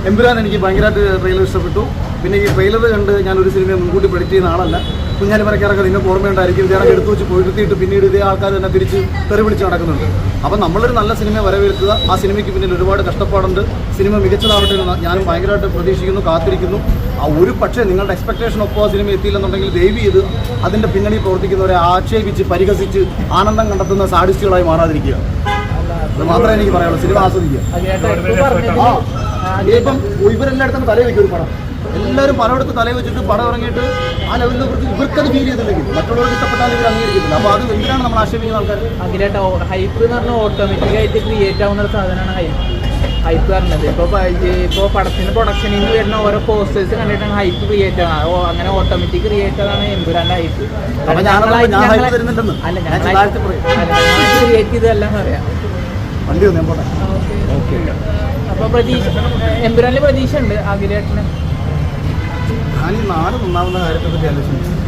എമ്പുരാൻ എനിക്ക് ഭയങ്കരമായിട്ട് ട്രെയിലർ ഇഷ്ടപ്പെട്ടു. പിന്നെ ഈ ട്രെയിലർ കണ്ട് ഞാനൊരു സിനിമയെ മുൻകൂട്ടി പ്രഡിക്റ്റ് ചെയ്യുന്ന ആളല്ല. കുഞ്ഞാലിമരക്കാരൊക്കെ നിങ്ങൾക്ക് ഓർമ്മയുണ്ടായിരിക്കും, ഇതേണക്ക് എടുത്തു വെച്ച് പൊഴുത്തിയിട്ട് പിന്നീട് ഇതേ ആൾക്കാർ തന്നെ തിരിച്ച് തെറി പിടിച്ച് നടക്കുന്നുണ്ട്. അപ്പം നമ്മളൊരു നല്ല സിനിമയെ വരവേൽക്കുക. ആ സിനിമയ്ക്ക് പിന്നിൽ ഒരുപാട് കഷ്ടപ്പാടുണ്ട്. സിനിമ മികച്ചതാവട്ടെ എന്ന് ഞാനും ഭയങ്കരമായിട്ട് പ്രതീക്ഷിക്കുന്നു, കാത്തിരിക്കുന്നു. ആ ഒരു പക്ഷേ നിങ്ങളുടെ എക്സ്പെക്ടേഷൻ ഒപ്പം ആ സിനിമ എത്തിയില്ലെന്നുണ്ടെങ്കിൽ ദയവ് ചെയ്ത് അതിൻ്റെ പിന്നണി പ്രവർത്തിക്കുന്നവരെ ആക്ഷേപിച്ച് പരിഹസിച്ച് ആനന്ദം കണ്ടെത്തുന്ന സാഡിസ്റ്റുകളായി മാറാതിരിക്കുക. അത് മാത്രമേ എനിക്ക് പറയാനുള്ളൂ. സിനിമ ആസ്വദിക്കുക. ഇപ്പം ഇവരെല്ലായിടത്തും തലയിൽ വയ്ക്കും ഒരു പടം. എല്ലാവരും പലയിടത്ത് തലയിൽ വെച്ചിട്ട് പടം ഇറങ്ങിയിട്ട് ആ ലെവലിനെ കുറിച്ച് ഇവർക്കത് ഫീൽ ചെയ്തില്ലെങ്കിൽ മറ്റുള്ളവർക്ക് ഇഷ്ടപ്പെട്ടാൽ ഇവർ അംഗീകരിക്കുന്നില്ല. അപ്പോൾ അത് എന്തിനാണ് നമ്മൾ ആക്ഷേപിക്കുന്ന ആൾക്കാർ? അതിലായിട്ട് ഹൈപ്പ് എന്ന് പറഞ്ഞാൽ ഓട്ടോമാറ്റിക്കായിട്ട് ക്രിയേറ്റ് ആവുന്ന ഒരു സാധനമാണ് ഹൈപ്പ് പറഞ്ഞത്. ഇപ്പോൾ പടത്തിന് പ്രൊഡക്ഷനിൽ നിന്ന് വരുന്ന ഓരോ പോസ്റ്റേഴ്സ് കണ്ടിട്ടാണ് ഹൈപ്പ് ക്രിയേറ്റ് ആവുന്നത്. അങ്ങനെ ഓട്ടോമാറ്റിക് ക്രിയേറ്റ് ആണ് എമ്പുരാൻ്റെ ഹൈപ്പ്. ക്രിയേറ്റ് ചെയ്തതെല്ലാം പറയാം. അപ്പോൾ പ്രതീക്ഷ എമ്പുരാനിൽ പ്രതീക്ഷ ഉണ്ട് അഖിലേട്ടന്. ഞാൻ ഈ നാട് നന്നാവുന്ന കാര്യത്തെ പറ്റി ആലോചിച്ചു.